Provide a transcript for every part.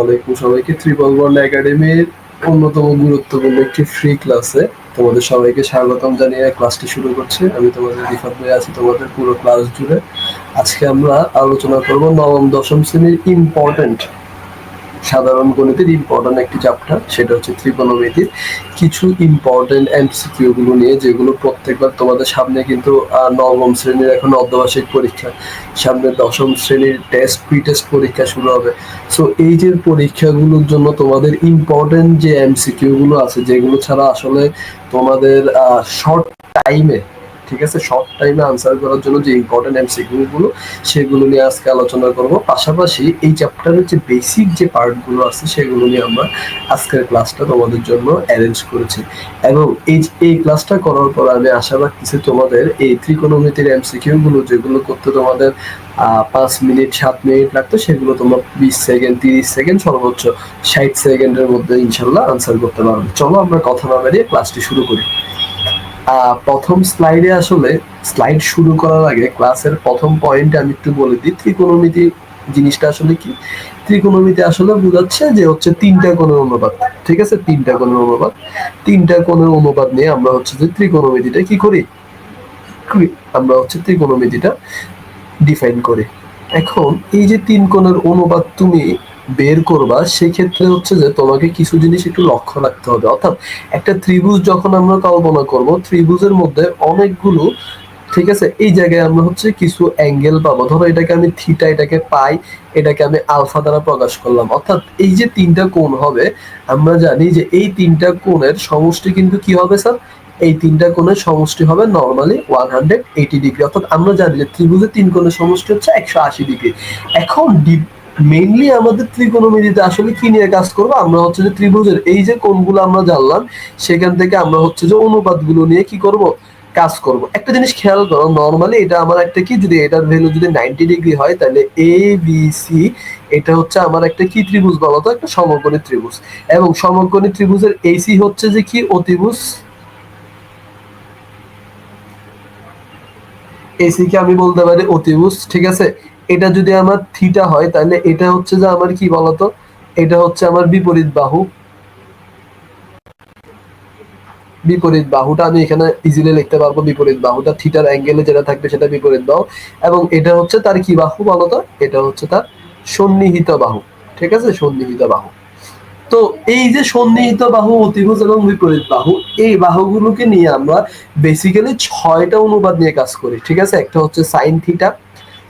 আলাইকুম সবাইকে। Triple bond একাডেমির অন্যতম গুরুত্বপূর্ণ একটি ফ্রি ক্লাসে তোমাদের সবাইকে স্বাগতম জানিয়ে ক্লাসটি শুরু করছি। আমি তোমাদের রিফাত ভাই আছি তোমাদের পুরো ক্লাস জুড়ে। আজকে আমরা আলোচনা করব নবম দশম শ্রেণীর ইম্পর্টেন্ট সাধারণ গণিতের ইম্পর্টেন্ট একটি চ্যাপ্টার, সেটা হচ্ছে ত্রিকোণমিতির কিছু ইম্পর্টেন্ট এমসিকিউ গুলো নিয়ে, যেগুলো প্রত্যেকবার তোমাদের সামনে কিন্তু নবম শ্রেণীর এখন অর্ধবার্ষিক পরীক্ষা, সামনে দশম শ্রেণীর টেস্ট প্রি টেস্ট পরীক্ষা শুরু হবে। সো এই যে পরীক্ষাগুলোর জন্য তোমাদের ইম্পর্টেন্ট যে এমসিকিউ গুলো আছে, যেগুলো ছাড়া আসলে তোমাদের শর্ট টাইমে, ঠিক আছে, শর্ট টাইমে আনসার করার জন্য যে ইম্পর্টেন্ট এমসিকিউ গুলো, সেগুলো নিয়ে আজকে আলোচনা করব। পাশাপাশি এই চ্যাপ্টারের যে বেসিক যে পার্টগুলো আছে সেগুলো নিয়ে আমরা আজকের ক্লাসটা তোমাদের জন্য অ্যারেঞ্জ করেছি। এবং এই ক্লাসটা করার পর আমি আশা রাখতেছি তোমাদের এই ত্রিকোণমিতির এমসিকিউ গুলো, যেগুলো করতে তোমাদের 5 মিনিট 7 মিনিট লাগতো, সেগুলো তোমরা 20 সেকেন্ড 30 সেকেন্ড সর্বোচ্চ 60 সেকেন্ডের মধ্যে ইনশাল্লাহ আনসার করতে পারবে। চলো আমরা কথা না বাড়িয়ে ক্লাসটি শুরু করি। প্রথম স্লাইডে আসলে স্লাইড শুরু করার আগে ক্লাসের প্রথম পয়েন্ট আমি একটু বলে দিই, ত্রিকোণমিতি জিনিসটা আসলে কি। ত্রিকোণমিতি আসলে বোঝাচ্ছে যে হচ্ছে তিনটা কোণের অনুপাত, ঠিক আছে, তিনটা কোণের অনুপাত। তিনটা কোণের অনুপাত নিয়ে আমরা হচ্ছে যে ত্রিকোণমিতিটা কি করি, আমরা হচ্ছে ত্রিকোণমিতিটা ডিফাইন করি। এখন এই যে তিন কোণের অনুপাত তুমি বের করবা, সেক্ষেত্রে হচ্ছে যে তোমাকে কিছু জিনিস একটু লক্ষ্য রাখতে হবে। অর্থাৎ একটা ত্রিভুজ যখন আমরা কল্পনা করব, ত্রিভুজের মধ্যে অনেকগুলো, ঠিক আছে, এই জায়গায় আমরা হচ্ছে কিছু অ্যাঙ্গেল পাবো। ধরো এটাকে আমি থিটা, এটাকে পাই, এটাকে আমি আলফা দ্বারা প্রকাশ করলাম। অর্থাৎ এই যে তিনটা কোণ হবে, আমরা জানি যে এই তিনটা কোণের সমষ্টি কিন্তু কি হবে স্যার, এই তিনটা কোণের সমষ্টি হবে নরমালি 180 ডিগ্রি। অর্থাৎ আমরা জানি যে ত্রিভুজের তিন কোণের সমষ্টি হচ্ছে 180 ডিগ্রি। এখন মেইনলি আমাদের ত্রিকোণমিতিতে আসলে কি নিয়ে কাজ করবো, আমরা হচ্ছে যে ত্রিভুজের এই যে কোণগুলো আমরা জানলাম, সেখান থেকে আমরা হচ্ছে যে অনুপাতগুলো নিয়ে কি করব, কাজ করব। একটা জিনিস খেয়াল করো, নরমালি এটা আমার একটা কি, যদি এটার ভ্যালু যদি 90 ডিগ্রি হয়, তাহলে এ বি সি এটা হচ্ছে আমার একটা কি ত্রিভুজ বলতো, একটা সমকোণী ত্রিভুজ। এবং সমকোণী ত্রিভুজের এসি হচ্ছে যে কি, অতিভুজ। এসি কে আমি বলতে পারি অতিভুজ, ঠিক আছে। এটা যদি আমার থিটা হয়, তাহলে এটা হচ্ছে যে আমার কি বলতো, এটা হচ্ছে আমার বিপরীত বাহু। বিপরীত বাহুটা আমি এখানে ইজিলি লিখতে পারবো, বিপরীত বাহুটা থিটার অ্যাঙ্গেলে যেটা থাকবে সেটা বিপরীত বাহু। এবং এটা হচ্ছে তার কি বাহু বলতো, এটা হচ্ছে তার সন্নিহিত বাহু, ঠিক আছে, সন্নিহিত বাহু। তো এই যে সন্নিহিত বাহু, অতিভুজ এবং বিপরীত বাহু, এই বাহুগুলোকে নিয়ে আমরা বেসিক্যালি 6টা অনুপাত নিয়ে কাজ করি, ঠিক আছে। একটা হচ্ছে সাইন থিটা,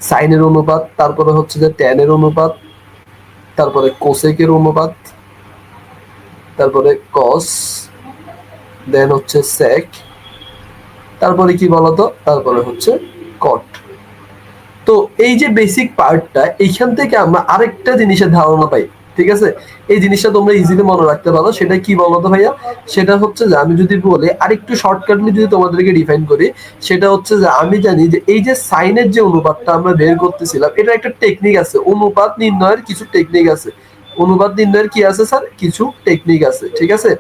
সাইনের অনুপাত, তারপরে হচ্ছে যে ট্যানের অনুপাত, তারপরে কোসেকের অনুপাত, তারপরে কস, দেন হচ্ছে সেক, তারপরে কি বলতো, তারপরে হচ্ছে কট। তো এই যে বেসিক পার্টটা, এইখান থেকে আমরা আরেকটা জিনিসের ধারণা পাই, ঠিক আছে। এই জিনিসটা তোমরা ইজিলি মনে রাখতে পারো। সেটা কি বলতো ভাইয়া, সেটা হচ্ছে যে আমি যদি বলি আরেকটু শর্টকাটলি যদি তোমাদেরকে ডিফাইন করি, সেটা হচ্ছে যে আমি জানি যে এই যে সাইনের যে অনুপাতটা আমরা বের করতেছিলাম, এটা একটা টেকনিক আছে, অনুপাত নির্ণয়ের কিছু টেকনিক আছে। অনুপাত নির্ণয়ের কি আছে স্যার, কিছু টেকনিক আছে, ঠিক আছে।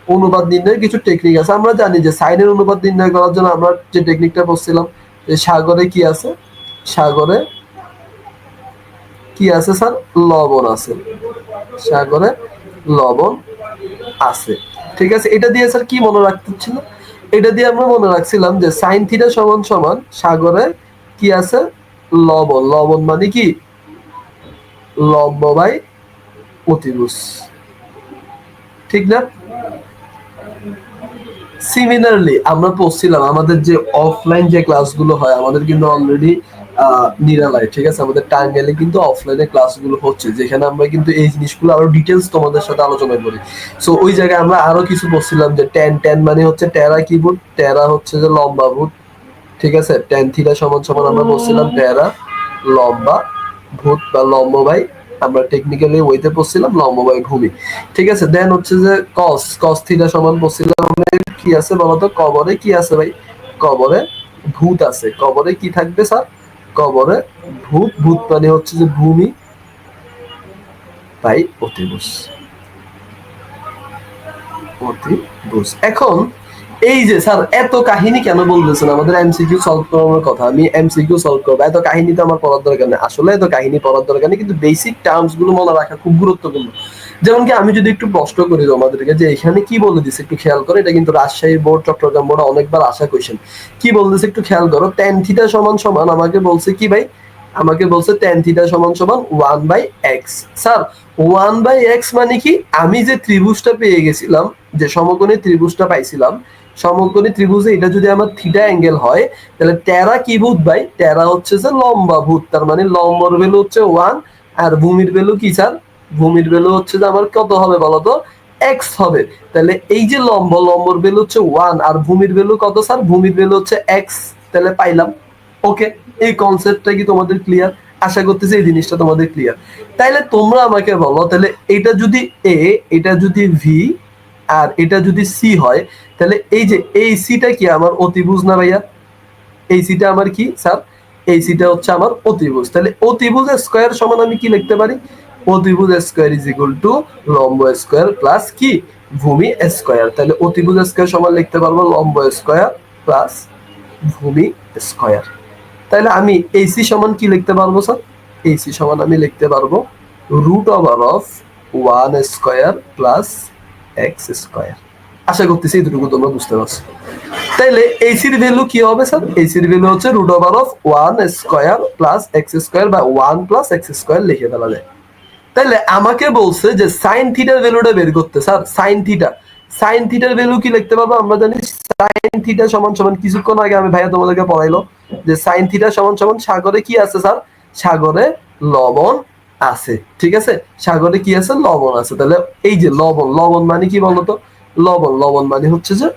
অনুপাত নির্ণয়ের কিছু টেকনিক আছে। আমরা জানি যে সাইনের অনুপাত নির্ণয় করার জন্য আমরা যে টেকনিকটা বলছিলাম, যে সাগরে কি আছে, সাগরে কি আছে স্যার, লবণ আছে, সাগরে লবণ আছে, ঠিক আছে। এটা দিয়ে স্যার কি মনে রাখতে ছিল, এটা দিয়ে আমরা মনে রাখছিলাম যে সাইন থিটা সমান সমান সাগরে কি আছে, লবণ। লবণ মানে কি, লম্ব বাই অতিভুজ, ঠিক না। সিমিলারলি আমরা পড়ছিলাম আমাদের যে অফলাইন যে ক্লাসগুলো হয়, আমাদের কিন্তু অলরেডি নিরালায়, ঠিক আছে, আমাদের টাঙ্গাইলে কিন্তু অফলাইনে ক্লাসগুলো হচ্ছে, যেখানে আমরা কিন্তু এই জিনিসগুলো আরো ডিটেলস তোমাদের সাথে আলোচনা করি। সো ওই জায়গায় আমরা আরো কিছু বলছিলাম যে ট্যান, ট্যান মানে হচ্ছে টেরা কি ভূত, টেরা হচ্ছে যে লম্বা ভূত, ঠিক আছে। ট্যান থিটা সমান সমান আমরা বলছিলাম টেরা লম্বা ভূত বা লম্ব বাই, আমরা টেকনিক্যালি ওইতে পড়ছিলাম লম্ব বাই ভূমি, ঠিক আছে। দেন হচ্ছে যে কস, কস থিটা সমান পড়ছিলাম কি আছে বলতো, কবরে কি আছে ভাই, কবরে ভূত আছে। কবরে কি থাকবে স্যার, কবরে ভূত। ভূত মানে হচ্ছে যে ভূমি বাই অতিভুজ, অতিভুজ। এখন এই যে স্যার এত কাহিনী কেন বলতেছেন, আমাদের এমসিকিউ সলভ করানোর কথা, আমি এমসিকিউ সলভ করবো, এত কাহিনী তো আমার পড়ার দরকার নেই, আসলে এত কাহিনী পড়ার দরকার নেই, কিন্তু বেসিক টার্মস গুলো মনে রাখা খুব গুরুত্বপূর্ণ। যেমন কি আমি যদি একটু প্রশ্ন করি তোমাদেরকে যে এখানে কি বলে দিছে একটু খেয়াল করো, এটা কিন্তু রাজশাহী বোর্ড, চট্টগ্রাম বোর্ড অনেকবার আসা কোয়েশ্চেন। কি বলতেছে একটু খেয়াল করো, tan থিটা সমান সমান আমাকে বলছে কি ভাই, আমাকে বলছে tan থিটা সমান সমান 1/x। স্যার 1/x মানে কি, আমি যে ত্রিভুজটা পেয়ে গেছিলাম, যে সমকোণী ত্রিভুজটা পাইছিলাম, সমকোণী ত্রিভুজে এটা যদি আমার থিটা অ্যাঙ্গেল হয়, তাহলে টেরা কি ভূত ভাই, টেরা হচ্ছে যে লম্বা ভূত, তার মানে লম্বর ভ্যালু হচ্ছে 1, আর ভূমির ভ্যালু কি স্যার, ভূমির ভ্যালু হচ্ছে যে আমার কত হবে বলতো, এক্স হবে। তাহলে এই যে লম্বর ভ্যালু হচ্ছে 1 আর ভূমির ভ্যালু কত স্যার, ভূমির ভ্যালু হচ্ছে এক্স, তাহলে পাইলাম। ওকে, এই কনসেপ্টটা কি তোমাদের ক্লিয়ার? আশা করতেছি এই জিনিসটা তোমাদের ক্লিয়ার। তাইলে তোমরা আমাকে বলো, তাহলে এটা যদি এ, এটা যদি ভি, আর এটা যদি সি হয়, তাহলে এই যে এই সিটা কি আমার অতিভুজ না ভাইয়া? এই সিটা আমার কি স্যার, এই সিটা হচ্ছে আমার অতিভুজ। তাহলে অতিভুজ স্কয়ার সমান আমি কি লিখতে পারি, অতিভুজ স্কয়ার ইজ ইকুয়াল টু লম্ব স্কয়ার প্লাস কি ভূমি স্কয়ার। তাহলে অতিভুজ স্কয়ার সমান লিখতে পারবো লম্ব স্কয়ার প্লাস ভূমি স্কয়ার। তাহলে আমি এসি সমান কি লিখতে পারবো স্যার, এসি সমান আমি লিখতে পারবো root over of 1 square plus x square. আশা করতেছি এটুকু তোমরা বুঝতে পারছো। তাইলে এসির ভ্যালু কি হবে স্যার, এসির ভ্যালু হচ্ছে root over of 1 square plus x square বা 1 প্লাস এক্স স্কয়ার লিখে ফেলা যায়। তাইলে আমাকে বলছে যে সাইন থিটার ভ্যালুটা বের করতে। স্যার সাইন থিটা, সাইন থিটার ভ্যালু কি লিখতে পারবো, আমরা জানি সাইন থিটা সমান সমান, কিছুক্ষণ আগে আমি ভাইয়া তোমাদেরকে পড়াইলো যে সাইন থিটা সমান সমান সাগরে কি আছে স্যার, সাগরে লবণ আছে। ঠিক আছে, সাগরে কি আছে, লবণ আছে। তাহলে এই যে লবণ, লবণ মানে কি বলতো, লবণ মানে হচ্ছে যে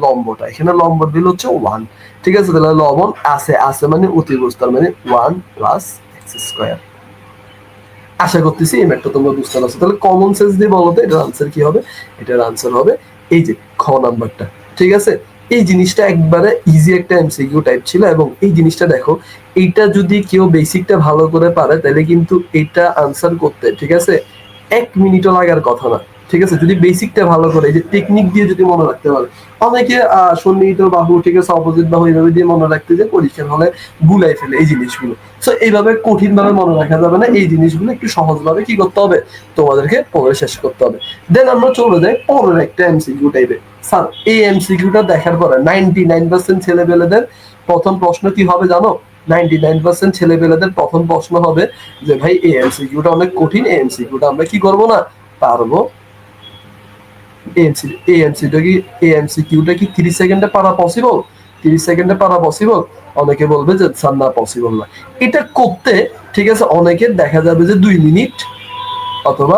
লম্বটা, এখানে লম্বর ভ্যালু হচ্ছে 1। ঠিক আছে, তাহলে লবণ আছে, আছে মানে অতিভুজ, তার মানে 1 প্লাস এক্স স্কয়ার। আশা করতেছি এই ম্যাথটা তোমরা বুঝতে পারছো। তাহলে কমন সেন্স দিয়ে বলো তো এটার আনসার কি হবে, এটার আনসার হবে এই যে খ নাম্বারটা। ঠিক আছে, এই জিনিসটা একবারে ইজি একটা এমসিকিউ টাইপ ছিল, এবং এই জিনিসটা দেখো, এইটা যদি কেউ বেসিকটা ভালো করে পারে তাহলে কিন্তু এটা আনসার করতে, ঠিক আছে, 1 মিনিটও লাগার কথা না। ঠিক আছে, যদি বেসিকটা ভালো করে এই যে টেকনিক দিয়ে যদি মনে রাখতে পারে। অনেকে সন্নিহিত বাহু, ঠিক আছে, অপোজিট বাহু এইভাবে দিয়ে মনে রাখতে যে পরীক্ষার হলে গুলাই ফেলে এই জিনিসগুলো। সো এইভাবে কঠিন ভাবে মনে রাখা যাবে না, এই জিনিসগুলো একটু সহজ ভাবে কি করতে হবে, তোমাদেরকে পড়ে শেষ করতে হবে। দেন আমরা চলে যাই পরের একটা এমসিকিউ টাইপে। স্যার এই এমসিকিউটা দেখার পরে 99% ছেলেপেলেদের প্রথম প্রশ্ন কি হবে জানো, 99% ছেলেপেলেদের প্রথম প্রশ্ন হবে যে ভাই এই এমসিকিউটা অনেক কঠিন, এই এমসিকিউটা আমরা কি করবো না, পারবো। এই এমসিকিউটা কি 30 সেকেন্ডে পারা পসিবল, 30 সেকেন্ডে পারা পসিবল? অনেকে বলবে যে স্যার না পসিবল না। এটা করতে, ঠিক আছে, অনেকের দেখা যাবে যে 2 মিনিট অথবা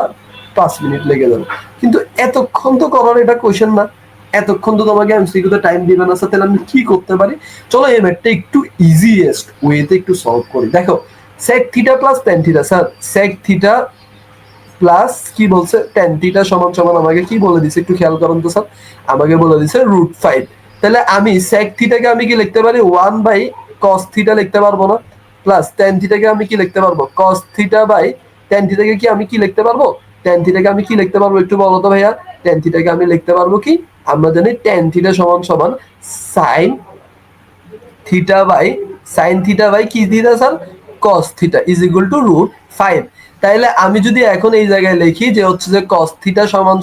5 মিনিট লেগে যাবে, কিন্তু এতক্ষণ তো করার এটা কোয়েশ্চেন না, এতক্ষণ তো তোমাকে এমসিকিউতে টাইম দিবে না। তাহলে আমি কি করতে পারি, চলো এই ম্যাথটা একটু ইজিয়েস্ট ওয়েতে একটু সলভ করি। দেখো sec theta plus tan theta, sir sec theta plus কি বলছে tan থিটা সমান সমান আমাকে কি বলে দিছে একটু খেয়াল করুন তো স্যার, আমাকে বলে দিছে √5। তাহলে আমি sec থিটাকে আমি কি লিখতে পারি 1/cos থিটা লিখতে পারবো না, প্লাস tan থিটাকে আমি কি লিখতে পারবো, cos থিটা বাই tan থিটাকে কি আমি কি লিখতে পারবো, tan থিটাকে আমি কি লিখতে পারবো একটু বলো তো ভাইয়া, tan থিটাকে আমি লিখতে পারবো কি, আমরা জানি tan থিটা সমান সমান sin থিটা বাই কি theta sir, cos theta is equal two √5। তাইলে আমি যদি এখন এই জায়গায় লিখি যে হচ্ছে যে cos থিটা সমান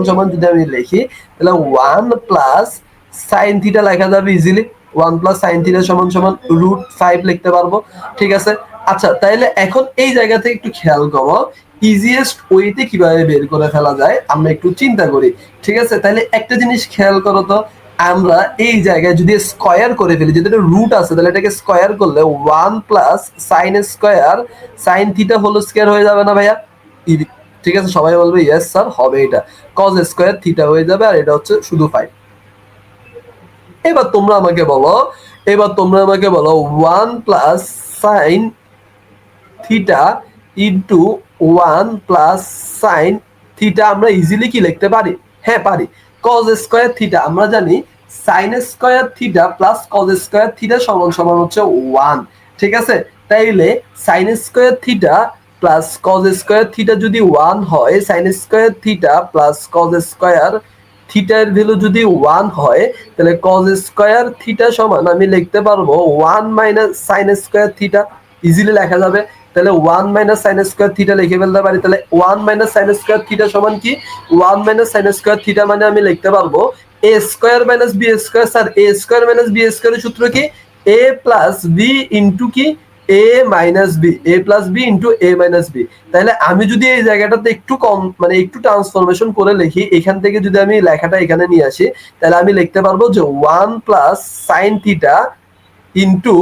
সমান যদি আমি লিখি, তাহলে 1 প্লাস sin থিটা লেখা যাবে ইজিলি, 1 প্লাস sin থিটা সমান সমান √5 লিখতে পারবো। ঠিক আছে, আচ্ছা তাইলে এখন এই জায়গা থেকে একটু খেয়াল করো, ইজিয়েস্ট ওয়েতে কিভাবে বের করে ফেলা যায় আমরা একটু চিন্তা করি। ঠিক আছে, তাহলে একটা জিনিস খেয়াল করো তো, আমরা এই জায়গায় যদি স্কয়ার করে ফেলি, যেটা রুট আছে, তাহলে এটাকে স্কয়ার করলে 1 plus sine square sine theta whole square হয়ে যাবে না ভাইয়া? ঠিক আছে, সবাই বলবে ইয়েস স্যার হবে এটা, কজ স্কয়ার থিটা হয়ে যাবে, আর এটা হচ্ছে শুধু 5। এবার তোমরা আমাকে বলো, 1 plus sine theta into 1 plus sine theta আমরা ইজিলি কি লিখতে পারি? হ্যাঁ পারি। কজ স্কয়ার থিটা আমরা জানি sine square theta plus cos square theta সমান সমান হচ্ছে 1। ঠিক আছে, তাইলে sine square theta plus cos square theta যদি 1 হয়, sine square theta plus cos square থিটার ভ্যালু যদি 1 হয় তাহলে cos স্কয়ার থিটা সমান আমি লিখতে পারবো 1 minus sin square theta, easily লেখা যাবে। তাহলে 1 মাইনাস sin স্কয়ার থিটা লিখে ফেলতে পারি। তাহলে 1 মাইনাস sin স্কয়ার থিটা সমান কি? 1 মাইনাস sin স্কয়ার থিটা মানে আমি লিখতে পারবো a square minus b square. Sir a square minus b স্কয়ারের সূত্র কি? a প্লাস b ইনটু কি? a minus b, a plus b into a minus b। তাহলে আমি যদি এই জায়গাটাতে একটু কম মানে একটু ট্রান্সফরমেশন করে লিখি, এখান থেকে যদি আমি লেখাটা এখানে নিয়ে আসি, তাহলে আমি লিখতে পারবো যে 1 plus sine theta into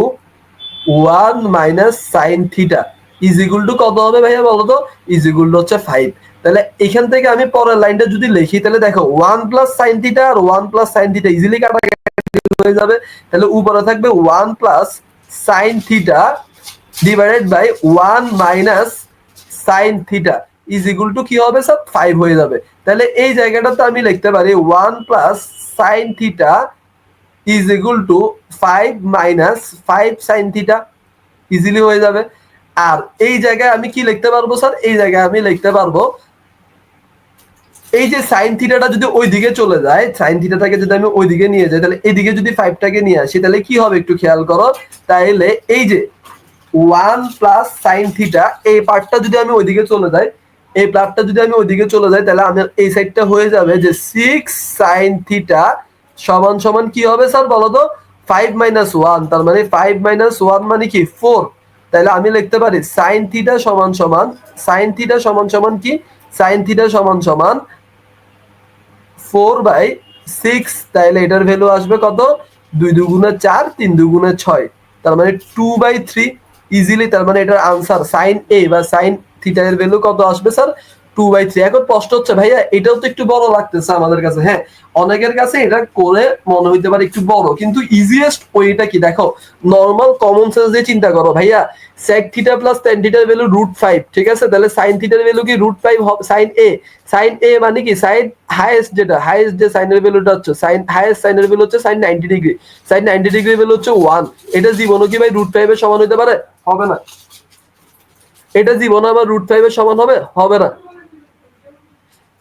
1 minus sine theta is equal two কত হবে ভাইয়া বলো তো? ইজ ইকুয়াল টু হচ্ছে 5। তাহলে এখান থেকে আমি পরের লাইনটা যদি লিখি, তাহলে দেখো 1 প্লাস সাইন থিটা আর 1 প্লাস সাইন থিটা ইজিলি কাটাকাটি হয়ে যাবে। তাহলে উপরে থাকবে 1 plus sine theta divided by 1 minus sine theta is equal to কি হবে স্যার? 5 হয়ে যাবে। তাহলে এই জায়গাটাতে আমি লিখতে পারি 1 plus sine theta is equal two 5 minus 5 sign theta, easily হয়ে যাবে। আর এই জায়গায় আমি কি লিখতে পারবো স্যার? এই জায়গায় আমি লিখতে পারবো এই যে সাইন থিটাটা যদি ওইদিকে চলে যায়, সাইন থিটাটাকে যদি আমি ওইদিকে নিয়ে যাই, তাহলে এদিকে যদি 5টাকে নিয়ে আসি, তাহলে কি হবে একটু খেয়াল করো। তাহলে এই যে 1 প্লাস সাইন থিটা এই পার্টটা যদি আমি ওইদিকে চলে যাই, এই পার্টটা যদি আমি ওইদিকে চলে যাই, তাহলে আমার এই সাইডটা হয়ে যাবে যে 6 সাইন থিটা সমান সমান কি হবে স্যার বলো তো? 5 মাইনাস 1, তার মানে 5 মাইনাস 1 মানে কি 4। তাহলে আমি লিখতে পারি সাইন থিটা সমান সমান, সাইন থিটা সমান সমান কি? সাইন থিটা সমান সমান 4/6। তাহলে এটার ভ্যালু আসবে কত? 2 দুগুণে 4, 3 দুগুণে 6, তার মানে 2/3 ইজিলি। তার মানে এটার আনসার সাইন এ বা সাইন থিটা এর ভ্যালু কত আসবে স্যার? 2/3। এখন প্রশ্ন হচ্ছে ভাইয়া এটাও তো একটু বড় লাগতেছে আমাদের কাছে। হ্যাঁ, অনেকের কাছে এটা করে মনে হইতে পারে একটু বড়, কিন্তু ইজিয়েস্ট ওইটা কি দেখো, নর্মাল কমন সেন্স দিয়ে চিন্তা করো ভাইয়া। sec থিটা প্লাস tan থিটার ভ্যালু √5, ঠিক আছে? তাহলে sin থিটার ভ্যালু কি √5 sin a। sin a মানে কি? sin হাইয়েস্ট, যেটা হাইয়েস্ট যে সাইনের ভ্যালুটা হচ্ছে sin হাইয়েস্ট সাইনের ভ্যালু হচ্ছে sin 90 degree. sin 90 degree value হচ্ছে 1। এটা জীবনও কি ভাই √5 এর সমান হইতে পারে? হবে না। এটা জীবনও আমার √5 এর সমান হবে? হবে না।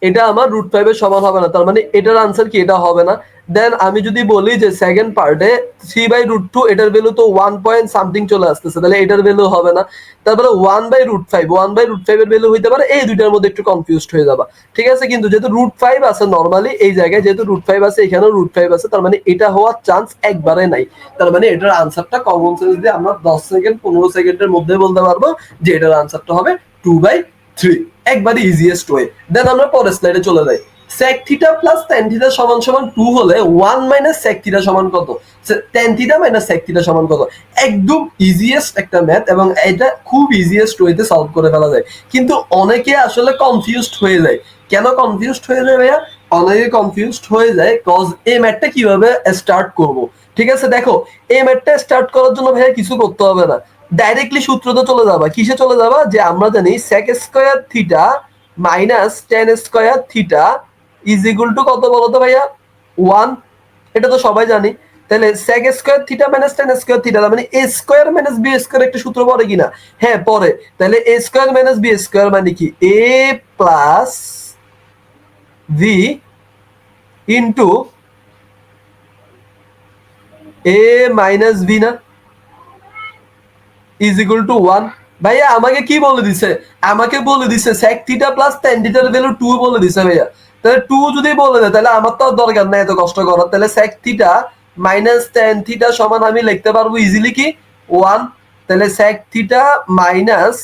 এটা আমার √5 এর সমান হবে না, তার মানে এটার আনসার কি? এটা হবে না। দেন আমি যদি বলি যে সেকেন্ড পার্টে 3/√2, এটার ভ্যালু তো 1 পয়েন্ট সামথিং চলে আসতেছে, তাহলে এটার ভ্যালু হবে না। তারপরে 1/√5, 1/√5 এর ভ্যালু হইতে পারে, এই দুইটার মধ্যে একটু কনফিউজড হয়ে যাবা, ঠিক আছে? কিন্তু যেহেতু √5 আছে নরমালি এই জায়গায়, যেহেতু √5 আছে এখানেও √5 আছে, তার মানে এটা হওয়ার চান্স একবারে নাই। তার মানে এটার আনসারটা কমন সেন্স দিয়ে আমরা 10 সেকেন্ড 15 সেকেন্ডের মধ্যে বলতে পারবো যে এটার আনসারটা হবে 2/3, একবারে ইজিয়েস্ট ওয়ে। দেন আমরা পরের স্লাইডে চলে যাই। sec theta plus tan theta সমান সমান 2 হলে 1 মাইনাস sec থিটা সমান কত? tan theta minus sec theta সমান কত? একদম ইজিয়েস্ট একটা ম্যাথ, এবং এটা খুব ইজিয়েস্ট ওয়েতে সলভ করে ফেলা যায়। কিন্তু অনেকে আসলে কনফিউজড হয়ে যায়। কেন কনফিউজড হয়ে যায় ভাইয়া? অনেকে কনফিউজড হয়ে যায় কজ এই ম্যাথটা কিভাবে স্টার্ট করব। ঠিক আছে, দেখো এই ম্যাথটা স্টার্ট করার জন্য ভাইয়া কিছু করতে হবে না, ডাইরেক্টলি সূত্রতে চলে যাবা। কিসে চলে যাবা? যে আমরা জানি sec square theta minus tan square theta is equal two কত বলো তো ভাইয়া? 1। এটা তো সবাই জানি। তাহলে sec square theta minus tan square theta, মানে a square minus b square একটা সূত্র পড়ে কিনা? হ্যাঁ পড়ে। তাহলে a square minus b square মানে কি? a plus v into a minus b না, ইজ ইকুয়াল টু 1। ভাইয়া আমাকে কি বলে দিছে? আমাকে বলে দিছে sec থিটা প্লাস tan থিটার ভ্যালু 2 বলে দিছে ভাইয়া। তাহলে 2 যদি বলে দেয়, তাহলে আমার তো দরকার নাই এত কষ্ট করার। তাহলে sec theta minus tan theta সমান আমি লিখতে পারবো ইজিলি কি 1। তাহলে sec theta minus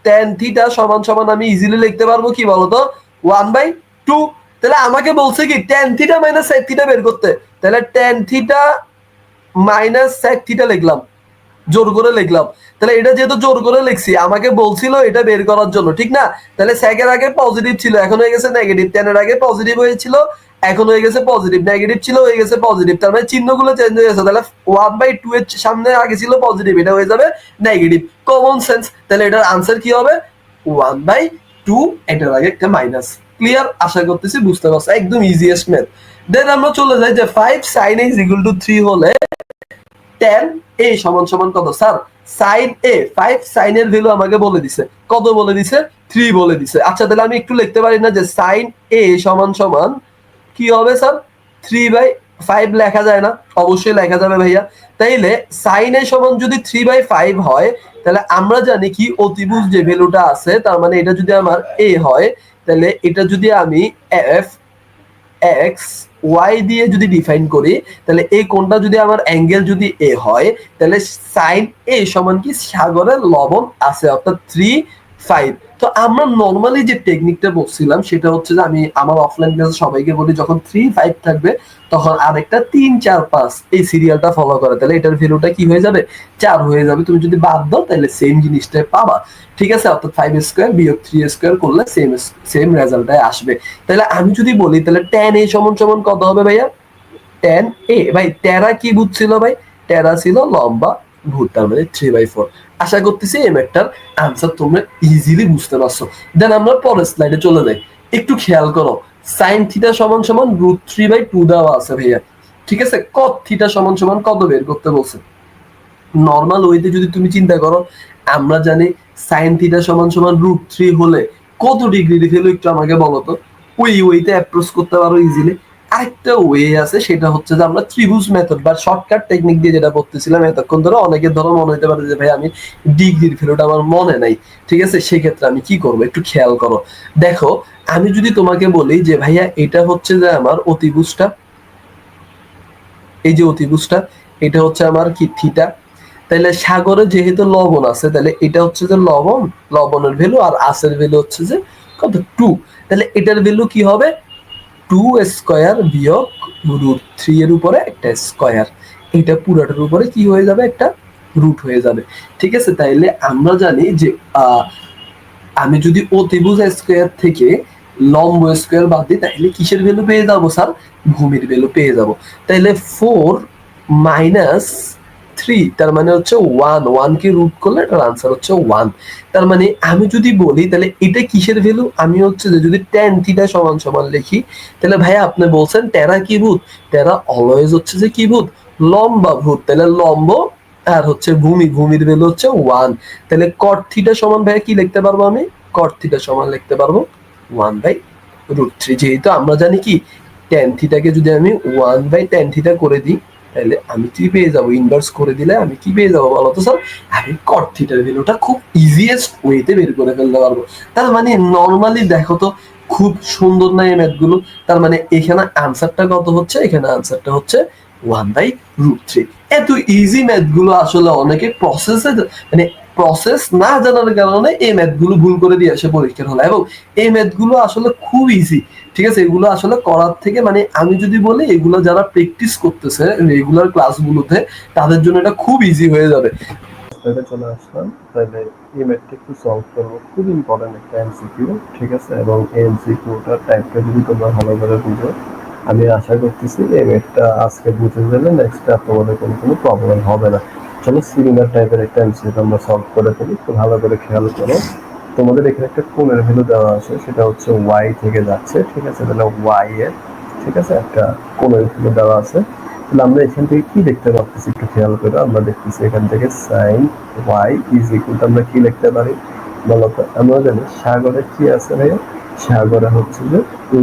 tan theta সমান সমান আমি ইজিলি লিখতে পারবো কি বলতো? 1/2। তাহলে আমাকে বলছে কি tan theta minus sec theta বের করতে। তাহলে tan theta minus sec theta লিখলাম, জোর করে লিখলাম। তাহলে এটা যেহেতু জোর করে লিখছি, আমাকে বলছিল এটা বের করার জন্য, ঠিক না? তাহলে সেকের আগে পজিটিভ ছিল, এখন হয়ে গেছে নেগেটিভ। টেনের আগে পজিটিভ হয়েছিল, এখন হয়ে গেছে পজিটিভ। নেগেটিভ ছিল, হয়ে গেছে পজিটিভ। তার মানে চিহ্নগুলো চেঞ্জ হয়ে গেছে। তাহলে 1/2 এর সামনে আগে ছিল পজিটিভ, এটা হয়ে যাবে নেগেটিভ। Common sense. তাহলে এটার আনসার কি হবে? 1/2, এটার আগে একটা মাইনাস। ক্লিয়ার? আশা করতেছি বুঝতে পারছো, একদম ইজিয়েস্ট ম্যাথ। দেন আমরা চলে যাই যে 5 sin a = 3 হলে tan a সমান সমান কত? স্যার sin a 5 sin এর ভ্যালু আমাকে বলে দিছে, কত বলে দিছে? 3 বলে দিছে। আচ্ছা তাহলে আমি একটু লিখতে পারি না যে sin a সমান সমান কি হবে স্যার? 3/5 লেখা যায় না? অবশ্যই লেখা যাবে ভাইয়া। তাইলে sin a সমান যদি 3/5 হয়, তাহলে আমরা জানি কি অতিভুজ যে ভ্যালুটা আছে, তার মানে এটা যদি আমার a হয়, তাহলে এটা যদি আমি f x y দিয়ে যদি ডিফাইন করি, তাহলে এই কোণটা যদি আমার অ্যাঙ্গেল যদি a হয়, তাহলে sin a সমান কি সাগরের লবণ আছে, অর্থাৎ 3/5। তো আমরা নরমালি যে টেকনিকটা বলছিলাম সেটা হচ্ছে যে আমি আমার অফলাইন ক্লাসে সবাইকে বলি, যখন 3/5 থাকবে তখন আরেকটা 3 4 5 এই সিরিয়ালটা ফলো করে, তাহলে এটার ভ্যালুটা কি হয়ে যাবে? 4 হয়ে যাবে। তুমি যদি বাদ দাও তাহলে সেম জিনিসটাই পাবা, ঠিক আছে? অর্থাৎ 5 স্কয়ার বিয়োগ 3 স্কয়ার করলে সেম রেজাল্টটাই আসবে। তাহলে আমি যদি বলি তাহলে tan a সমান সমান কত হবে ভাইয়া? tan a ভাই, টেরা কি বুঝছিল ভাই? টেরা ছিল লম্বা ভূত, তার মানে 3/4। আশা করতেছি এই ম্যাথটার আনসার তোমরা ইজিলি বুঝতে পারছো। দেন আমরা পরের স্লাইডে চলে যাই। একটু খেয়াল করো, sin থিটা সমান সমান √3/2 দেওয়া আছে ভাইয়া, ঠিক আছে? cot থিটা সমান সমান কত বের করতে বলছে? নর্মাল ওয়েতে যদি তুমি চিন্তা করো, আমরা জানি sin থিটা সমান সমান √3 হলে কত ডিগ্রি ভ্যালু, একটু আমাকে বলো তো। ওই ওয়েতে অ্যাপ্রোচ করতে পারো ইজিলি। আরেকটা ওয়ে আছে, সেটা হচ্ছে যে আমরা ত্রিভুজ মেথড বা শর্টকাট টেকনিক দিয়ে যেটা করতেছিলাম এতক্ষণ ধরে। অনেকের ধরো মনে হতে পারে যে ভাই আমি ডিগ্রির ভ্যালুটা আমার মনে নাই, ঠিক আছে? সেই ক্ষেত্রে আমি কি করবো একটু খেয়াল করো। দেখো, আমি যদি তোমাকে বলি যে ভাইয়া এটা হচ্ছে যে আমার অতিভুজটা, এই যে অতিভুজটা, এটা হচ্ছে আমার কি থিটা। তাহলে সাগরে যেহেতু লবণ আছে, তাহলে এটা হচ্ছে যে লবণ, লবণের ভ্যালু, আর আসের ভ্যালু হচ্ছে যে কত? 2। তাহলে এটার ভ্যালু কি হবে? 2 স্কয়ার বিয়োগ √3 এর উপরে একটা স্কয়ার, এটা পুরাটার উপরে কি হয়ে যাবে? একটা রুট হয়ে যাবে, ঠিক আছে? তাইলে আমরা জানি যে আমি যদি অতিভুজ স্কয়ার থেকে লম্ব স্কয়ার বাদ দিই, তাহলে কিসের ভ্যালু পেয়ে যাবো স্যার? ভূমির ভ্যালু পেয়ে যাব। তাহলে 4 মাইনাস 3, তার মানে হচ্ছে 1, 1 কে রুট করলে এটার আনসার হচ্ছে 1। তার মানে আমি যদি বলি তাহলে এটা কিসের ভ্যালু? আমি হচ্ছে যে যদি tan থিটা সমান সমান লিখি, তাহলে ভাইয়া আপনি বলছেন টেরা কি ভূত? টেরা অলওয়েজ হচ্ছে যে কি ভূত? লম্বা ভূত। তাহলে লম্ব আর হচ্ছে ভূমির ভ্যালু হচ্ছে 1। তাহলে cot থিটা সমান ভাইয়া কি লিখতে পারবো আমি? cot থিটা সমান লিখতে পারবো 1/√3। যেহেতু আমরা জানি কি tan থিটাকে যদি আমি 1/tan থিটা করে দিই, তাহলে আমি কি পেয়ে যাবো? ইনভার্স করে দিলে আমি কি পেয়ে যাবো বলো তো স্যার? আমি cot থিটার ভ্যালুটা খুব ইজিয়েস্ট ওয়েতে বের করে ফেলতে পারবো। তার মানে নরমালি দেখো তো, খুব সুন্দর না এই ম্যাথগুলো? তার মানে এখানে আনসারটা কত হচ্ছে? এখানে আনসারটা হচ্ছে 1/√3। এত ইজি ম্যাথগুলো আসলে অনেকে প্রসেসে মানে প্রসেস না জানার কারণে এই ম্যাথগুলো ভুল করে দিয়ে আসে পরীক্ষার হলে, এবং এই ম্যাথগুলো আসলে খুব ইজি, ঠিক আছে? এগুলো আসলে করার থেকে মানে আমি যদি বলি এগুলো যারা প্র্যাকটিস করতেছে রেগুলার ক্লাসগুলোতে, তাদের জন্য এটা খুব ইজি হয়ে যাবে। চলে আসলাম, তাহলে এই ম্যাথটা একটু সলভ করবো। খুব ইম্পর্টেন্ট একটা এমসিকিউ, ঠিক আছে? এবং এই এমসিকিউটার টাইপটা যদি তোমরা ভালো করে বুঝো, আমি আশা করতেছি এই ম্যাথটা আজকে বুঝে গেলে নেক্সট আর তোমাদের কোনো প্রবলেম হবে না। চলো সিমিলার টাইপের একটা এমসিকিউ আমরা সলভ করে ফেলি। একটু ভালো করে খেয়াল করো, তোমাদের এখানে একটা কোণের ভ্যালু দেওয়া আছে, সেটা হচ্ছে ওয়াই থেকে যাচ্ছে, ঠিক আছে? তাহলে ওয়াই এর, ঠিক আছে, একটা কোণের ভ্যালু দেওয়া আছে। তাহলে আমরা এখান থেকে কি দেখতে পাচ্ছি একটু খেয়াল করে, আমরা দেখতেছি এখান থেকে sine y is equal to আমরা কি লিখতে পারি বলতো? আমরা জানি সাগরে কি আছে ভাইয়া? সাগরে হচ্ছে যে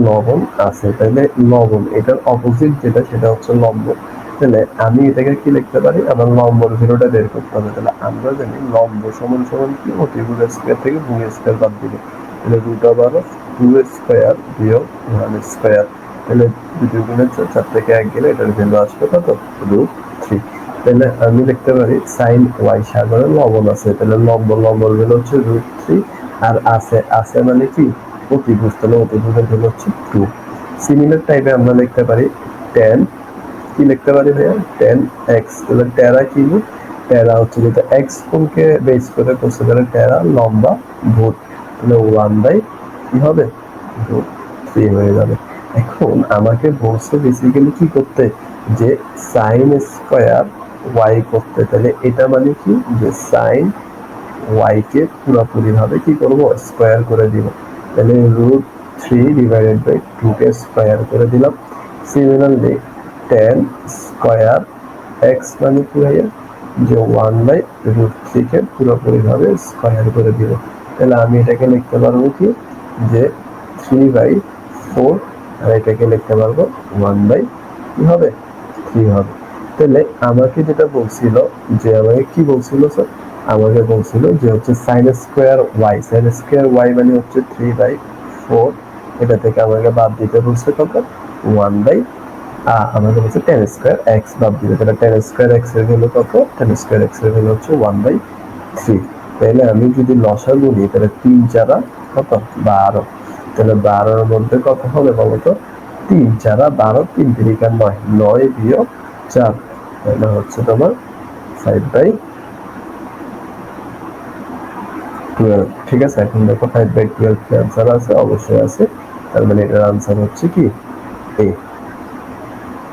লবণ আছে। তাহলে লবণ এটার অপোজিট যেটা, সেটা হচ্ছে লম্ব। তাহলে আমি এটাকে কি লিখতে পারি? আমার লম্বর ভ্যালুটা বের করতে হবে। তাহলে আমরা জানি লম্ব সমান সমান কি? অতিভুজ স্কয়ার থেকে ভূমি স্কয়ার বাদ দিলে, তাহলে √2 স্কয়ার বিয়োগ 1 স্কয়ার। তাহলে 2 গুণের 4 থেকে 1 গেলে এটার ভ্যালু আসবে কত? √3। তাহলে আমি লিখতে পারি সাইন ওয়াই, সাগরে লবণ আছে, তাহলে লম্বর ভ্যালু হচ্ছে √3, আর আছে মানে কি? অতিভুজ, তাহলে অতিভুজের ভ্যালু হচ্ছে 2। সিমিলার টাইপে আমরা লিখতে পারি tan, কি লিখতে পারি ভাইয়া? tan x। তাহলে টেরা কি? টেরা হচ্ছে যেটা x কোণকে বেস করে করছে, তাহলে টেরা লম্বা ভূত, তাহলে 1/, কি হবে? √3 হয়ে যাবে। এখন আমাকে বলছে বেসিক্যালি কি করতে? যে সাইন স্কয়ার ওয়াই করতে। তাহলে এটা মানে কি? যে সাইন ওয়াই কে পুরোপুরি ভাবে কি করব? স্কয়ার করে দিব। তাহলে √3/2 কে স্কয়ার করে দিলাম। সিমিলারলি tan স্কয়ার x মানে কি ভাইয়া? যে 1/√3 কে পুরোপুরি ভাবে স্কয়ার করে দিব। তাহলে আমি এটাকে লিখতে পারবো কি? যে 3/4 আর এটাকে লিখতে পারবো 1/কি হবে 3 হবে। তাহলে আমাকে যেটা বলছিল যে আমাকে কি বলছিল স্যার, আমাকে বলছিল যে হচ্ছে sin স্কয়ার y মানে হচ্ছে 3/4, এটা থেকে আমাকে বাদ দিতে বলছে কত 1 আমাদের হচ্ছে tan স্কয়ার x বাদ দিতে, তাহলে tan স্কয়ার x এর ভ্যালু কত, tan স্কয়ার x এর ভ্যালু হচ্ছে 1/3। তাহলে আমি যদি লসাগু নিই তাহলে 3 4 কত 12, তাহলে 12 এর মধ্যে কত হবে বলতো 3 4 12, 3 3 9, 9 বিয়োগ 4, তাহলে হচ্ছে তোমার 5/12। ঠিক আছে, এখন দেখো 5/12 কি आंसर আছে, অবশ্যই আছে, তার মানে এটার आंसर হচ্ছে কি এ।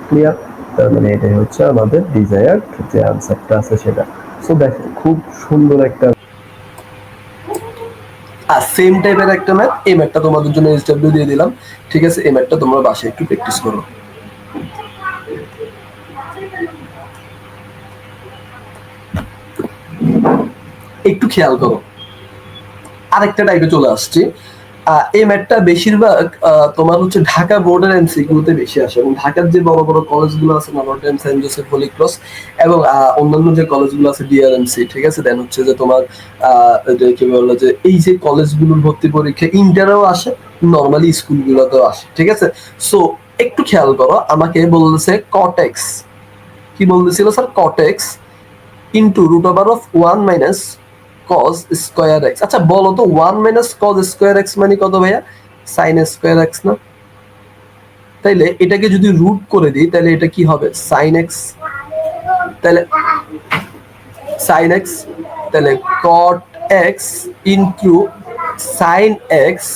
ক্লিয়ার? তার মানে এটাই হচ্ছে আমাদের ডিজায়ার্ড যে आंसरটা আছে সেটা। সো দেখো খুব সুন্দর একটা সেম টাইপের একটা ম্যাথ, এই ম্যাথটা তোমাদের জন্য এসডব্লিউ দিয়ে দিলাম। ঠিক আছে, এই ম্যাথটা তোমরা বাসায় একটু প্র্যাকটিস করো। একটু খেয়াল করো, আরেকটা টাইপে চলে আসছি। এই ম্যাথটা বেশিরভাগ তোমার হচ্ছে ঢাকা বোর্ডের এমসিকিউতে বেশি আসে, এবং ঢাকার যে বড় বড় কলেজগুলো আছে Notre Dame, Saint Joseph, Holy Cross, এবং অন্যান্য যে কলেজগুলো আছে ডিআরএমসি, ঠিক আছে, দেন হচ্ছে যে তোমার কি বললো যে এই যে কলেজগুলোর ভর্তি পরীক্ষা ইন্টারেও আসে, নর্মালি স্কুলগুলোতেও আসে। ঠিক আছে, সো একটু খেয়াল করো, আমাকে বলতেছে কটেক্স, কি বলতেছিল sir, cot x into root over of 1 minus cos square x. আচ্ছা বলো তো 1 মাইনাস cos স্কয়ার এক্স মানে কত ভাইয়া, sin স্কয়ার এক্স না? তাইলে এটাকে যদি রুট করে দিই তাহলে এটা কি হবে sin এক্স, তাহলে sin এক্স, তাহলে cot x into sin x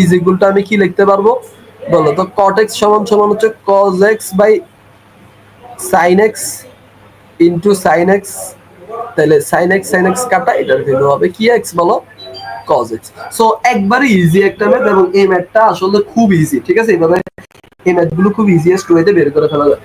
is equal two আমি কি লিখতে পারবো বলো তো, cot এক্স সমান সমান হচ্ছে cos x by sin x into sin x, তাহলে sin x কাটা, এটার ভ্যালু হবে কি x বলো, cos x। সো একবারে ইজি একটা ম্যাথ, এবং এই ম্যাথটা আসলে খুব ইজি। ঠিক আছে, এইভাবে এই ম্যাথগুলো খুব ইজিয়েস্ট ওয়েতে বের করে ফেলা যায়।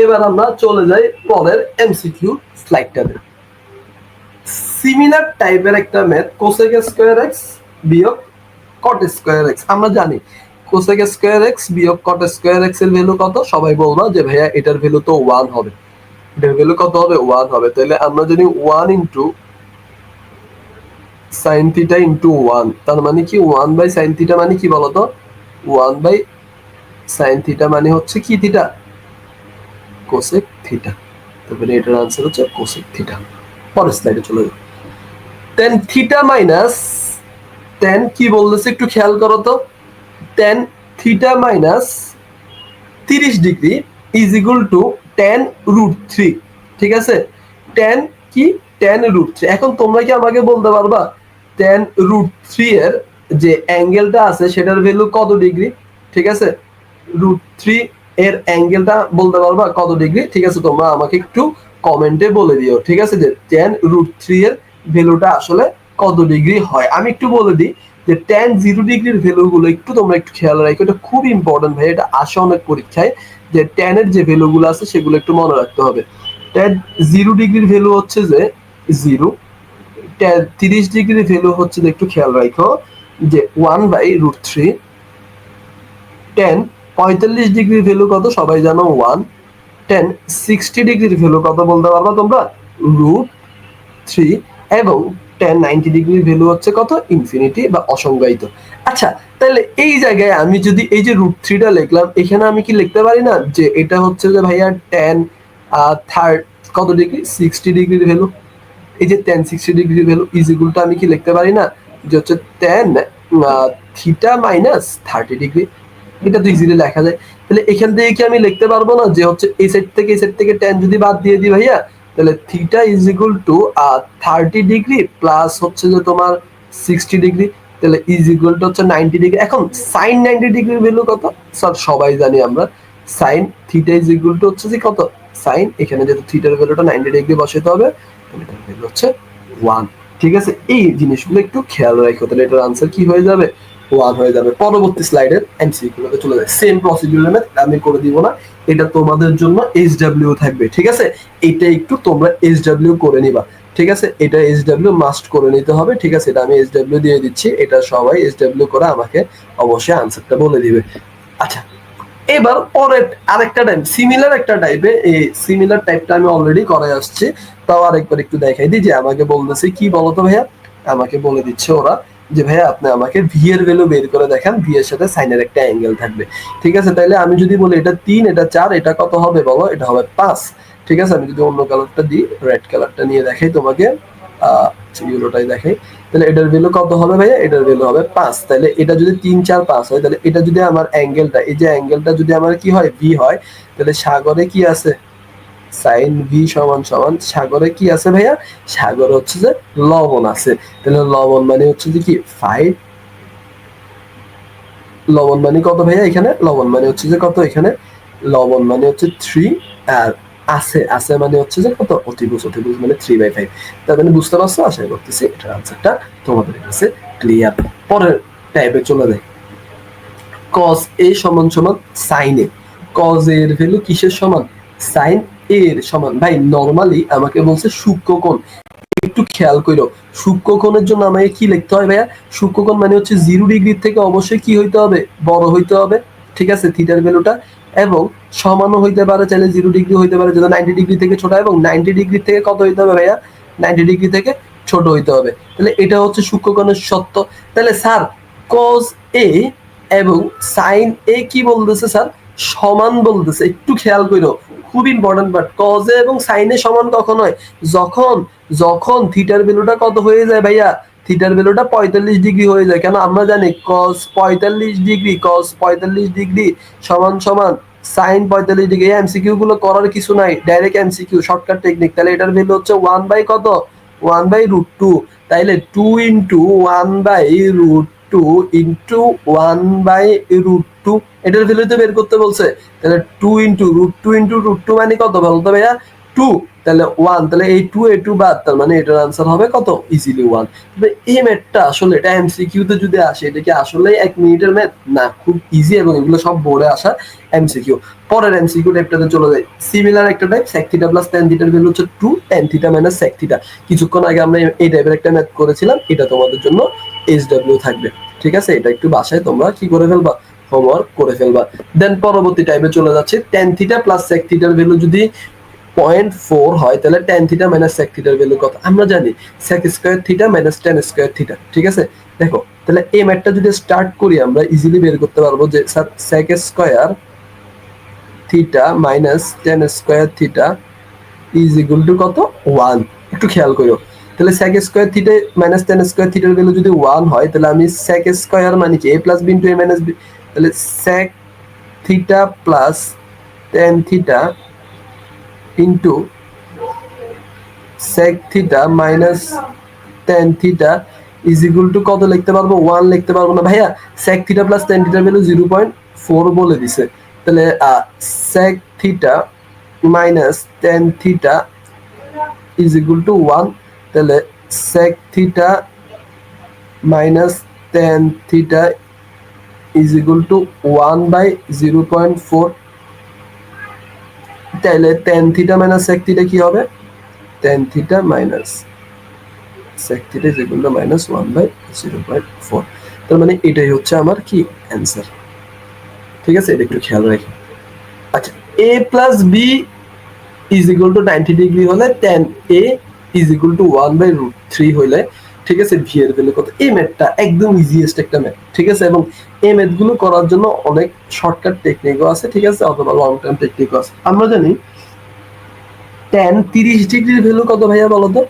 এবার আমরা চলে যাই পরের এমসিকিউ স্লাইডটাতে। সিমিলার টাইপের একটা ম্যাথ, কোসেক স্কয়ার এক্স বিয়োগ কট স্কয়ার এক্স। আমরা জানি কোসেক স্কয়ার এক্স বিয়োগ কট স্কয়ার এক্স এর ভ্যালু কত, সবাই বলবো যে ভাইয়া এটার ভ্যালু তো 1 হবে, এটার ভ্যালু কত হবে 1 হবে। তাহলে আমরা জানি 1 ইনটু sin থিটা ইনটু 1, তার মানে কি 1 বাই sin থিটা মানে কি বলতো, 1 বাই sin থিটা মানে হচ্ছে কি থিটা, কোসেক থিটা। তারপরে এটার आंसर হচ্ছে কোসেক থিটা। পরের স্লাইডে চলে যাই। tan থিটা মাইনাস tan কি বলতেছে একটু খেয়াল করো তো, tan theta minus 30 degree is equal to tan root 3। ঠিক আছে, tan কি tan রুট 3। এখন তোমরা কি আমাকে বলতে পারবা tan রুট 3 এর যে অ্যাঙ্গেলটা আছে সেটার ভ্যালু কত ডিগ্রি? ঠিক আছে, রুট 3 এর অ্যাঙ্গেলটা বলতে পারবা কত ডিগ্রি? ঠিক আছে, তোমরা আমাকে একটু কমেন্টে বলে দিও। ঠিক আছে, যে tan রুট 3 এর ভ্যালুটা আসলে কত ডিগ্রি হয়। আমি একটু বলে দিই যে tan 0 ডিগ্রির ভ্যালুগুলো একটু তোমরা একটু খেয়াল রাখো, এটা খুব ইম্পর্টেন্ট ভাই, এটা আসে অনেক পরীক্ষায়, যে tan এর যে ভ্যালুগুলো আছে সেগুলো একটু মনে রাখতে হবে। tan 0 ডিগ্রির ভ্যালু হচ্ছে যে 0, tan 30 ডিগ্রির ভ্যালু হচ্ছে যে একটু খেয়াল রাখো যে 1 বাই রুট 3, tan 45 ডিগ্রির ভ্যালু কত সবাই জানো 1, tan 60 ডিগ্রির ভ্যালু কত বলতে পারবা তোমরা, রুট 3, এবং tan 90 ডিগ্রির ভ্যালু হচ্ছে কত, ইনফিনিটি বা অসংজ্ঞায়িত। আচ্ছা, তাহলে এই জায়গায় আমি যদি এই যে রুট 3টা লিখলাম, এখানে আমি কি লিখতে পারি না যে এটা হচ্ছে যে ভাইয়া tan কত ডিগ্রি 60 ডিগ্রির ভ্যালু, এই যে tan 60 ডিগ্রির ভ্যালু ইজ ইকুয়াল টু আমি কি লিখতে পারি না যে হচ্ছে tan থিটা মাইনাস 30 ডিগ্রি, এটা তো ইজিলি লেখা যায়। তাহলে এখান থেকে কি আমি লিখতে পারবো না যে হচ্ছে এই সাইড থেকে tan যদি বাদ দিয়ে দিই ভাইয়া, তাহলে theta is equal two 30 degree plus হচ্ছে যে তোমার 60 ডিগ্রি, তাহলে ইজ ইকুয়াল টু হচ্ছে 90 ডিগ্রি। এখন sin 90 ডিগ্রির ভ্যালু কত স্যার, সবাই জানি আমরা sin theta is equal to হচ্ছে যে কত, sin এখানে যেহেতু থিটার ভ্যালুটা 90 ডিগ্রি বসাতে হবে, তাহলে এটার ভ্যালু হচ্ছে 1। ঠিক আছে, এই জিনিসগুলো একটু খেয়াল রাখো, তাহলে এটার आंसर কি হয়ে যাবে 1 হয়ে যাবে। পরবর্তী স্লাইডের এমসিকিউতে চলে যায়। সেম প্রসিডিউরের ম্যাথ আমি করে দিব না, এটা তোমাদের জন্য এইচডব্লিউ থাকবে, ঠিক আছে? এটা একটু তোমরা এইচডব্লিউ করে নিবা, ঠিক আছে? এটা এইচডব্লিউ মাস্ট করে নিতে হবে, ঠিক আছে? এটা আমি এইচডব্লিউ দিয়ে দিচ্ছি, এটা সবাই এইচডব্লিউ করে আমাকে অবশ্যই আনসারটা বলে দিবে। আচ্ছা, এবার পরের আরেকটা টাইপ, সিমিলার একটা টাইপে, এই সিমিলার টাইপটা আমি অলরেডি করে আসছি, তাও আরেকবার একটু দেখাই দিই। যে আমাকে বলতেছে কি বলতো ভাইয়া, আমাকে বলে দিচ্ছে ওরা যে ভাইয়া আপনি আমাকে ভি এর ভ্যালু বের করে দেখান, ভি এর সাথে সাইনের একটা অ্যাঙ্গেল থাকবে, ঠিক আছে? তাইলে আমি যদি বলি এটা 3, এটা 4, এটা কত হবে বলো? এটা হবে 5, ঠিক আছে? আমি যদি অন্য কালারটা দিই, রেড কালারটা নিয়ে দেখাই তোমাকে, ইউরোটাই দেখাই, তাহলে এটার ভ্যালু কত হবে ভাইয়া? এটার ভ্যালু হবে 5। তাহলে এটা যদি 3, 4, 5 হয়, তাহলে এটা যদি আমার অ্যাঙ্গেলটা, এই যে অ্যাঙ্গেলটা যদি আমার কি হয়? ভি হয়, তাহলে সাগরে কি আছে? সাইন ভি সমান সমান সাগরে কি আছে ভাইয়া? সাগরে হচ্ছে যে লবণ আছে। তাহলে লবণ মানে হচ্ছে যে কি 5, লবণ মানে কত ভাইয়া? এখানে লবণ মানে হচ্ছে যে কত? এখানে লবণ মানে হচ্ছে 3, আর আছে আছে মানে হচ্ছে যে কত? অতিভুজ, অতিভুজ মানে 3/5। তার মানে বুঝতে পারছো? আশা করতেছি এটার আনসারটা তোমাদের কাছে ক্লিয়ার। পরের টাইপে চলে যায়। কজ এ সমান সমান সাইন এ। কজ এর ভ্যালু কিসের সমান? সাইন এর সমান। ভাই নরমালি আমাকে বলছে সূক্ষ্মকোণ, একটু খেয়াল করো, সূক্ষ্মকোণের জন্য আমাকে কি লিখতে হয় ভাইয়া? সূক্ষ্মকোণ মানে হচ্ছে 0 ডিগ্রি থেকে অবশ্যই কি হইতে হবে? বড় হইতে হবে, ঠিক আছে? থিটার ভ্যালুটা, এবং সমানও হইতে পারে, চাইলে 0 ডিগ্রি হইতে পারে, যেটা 90 ডিগ্রি থেকে ছোট, এবং 90 ডিগ্রি থেকে কত হইতে হবে ভাইয়া? 90 ডিগ্রি থেকে ছোট হইতে হবে। তাহলে এটা হচ্ছে সূক্ষ্মকোণের সত্য। তাহলে স্যার কজ এ এবং সাইন এ কি বলতেছে স্যার? সমান বলতেছে, একটু খেয়াল করো, খুব ইম্পর্টেন্ট পার্ট। কজ এ এবং সাইন এ সমান কখন হয়? যখন যখন থিটার ভ্যালুটা কত হয়ে যায় ভাইয়া? থিটার ভ্যালুটা 45 ডিগ্রি হয়ে যায়। কেন? আমরা জানি কস 45 ডিগ্রি, কস 45 ডিগ্রি সমান সমান সাইন 45 ডিগ্রি। এই এমসিকিউ গুলো করার কিছু নাই, ডাইরেক্ট এমসিকিউ, শর্টকাট টেকনিক। তাহলে এটার ভ্যালু হচ্ছে 1 বাই কত? 1/√2। তাইলে 2 ইন্টু 1/√2 ইন্টু 1/√2, এটার ভ্যালু তো বের করতে বলছে। তাহলে 2 ইন্টু √2 ইন্টু √2 মানে কত বলতো ভাইয়া? 2। তাহলে 1, তাহলে এই 2 এ 2 বাদ, তার মানে এটার আনসার হবে কত? ইজিলি 1। তবে এই ম্যাথটা আসলে এটা এমসিকিউ তে যদি আসে, এটা কি আসলে 1 মিনিটের ম্যাথ না? খুব ইজি, এবং এগুলো সব বোর্ডে আসা এমসিকিউ। পরের এমসিকিউ টাইপটাতে চলে যায়। সিমিলার একটা type, sec theta plus tan থিটার ভ্যালু হচ্ছে 2, tan theta minus sec theta. কিছুক্ষণ আগে আমরা এই টাইপের একটা ম্যাথ করেছিলাম, এটা তোমাদের জন্য এইচডব্লিউ থাকবে, ঠিক আছে? এটা একটু বাসায় তোমরা কি করে ফেলবা? হোমওয়ার্ক করে ফেলবা। দেন পরবর্তী টাইপে চলে যাচ্ছে। tan থিটা প্লাস sec থিটার ভ্যালু যদি 0.4 হয়, তাহলে tan থিটা মাইনাস sec থিটার ভ্যালু কত? আমরা জানি sec square theta minus tan square theta, ঠিক আছে? দেখো, তাহলে এই ম্যাথটা যদি স্টার্ট করি, আমরা ইজিলি বের করতে পারবো যে sir sec square theta minus tan square theta is equal two কত? 1। একটু খেয়াল করো, তাহলে sec square theta minus tan square থিটার ভ্যালু যদি 1 হয়, তাহলে আমি sec স্কয়ার মানে কি a plus b into a minus b, তাহলে sec theta plus tan theta into sec theta minus tan theta is equal two কত লিখতে পারবো? 1 লিখতে পারবো না ভাইয়া? sec থিটা প্লাস tan থিটার ভ্যালু 0.4 বলে দিছে। তাহলে sec theta minus tan theta is equal two 1। তাহলে sec theta minus tan theta is equal two 1/0.4। তাহলে tan theta minus sec theta কি হবে? tan theta minus sec theta is equal two minus 1/0.4। তার মানে এটাই হচ্ছে আমার কি অ্যান্সার, ঠিক আছে? এটা একটু খেয়াল রাখি। আচ্ছা, a plus b is equal two 90 degree হলে tan a is equal two 1/√3 হইলে, ঠিক আছে, ভি এর ভ্যালু কত? এই ম্যাথটা একদম ইজিয়েস্ট একটা ম্যাথ, ঠিক আছে? এবং এই ম্যাথগুলো করার জন্য অনেক শর্টকাট টেকনিকও আছে, ঠিক আছে, অথবা লং টার্ম টেকনিকও আছে। আমরা জানি tan 30 ডিগ্রির ভ্যালু কত ভাইয়া বলো তো?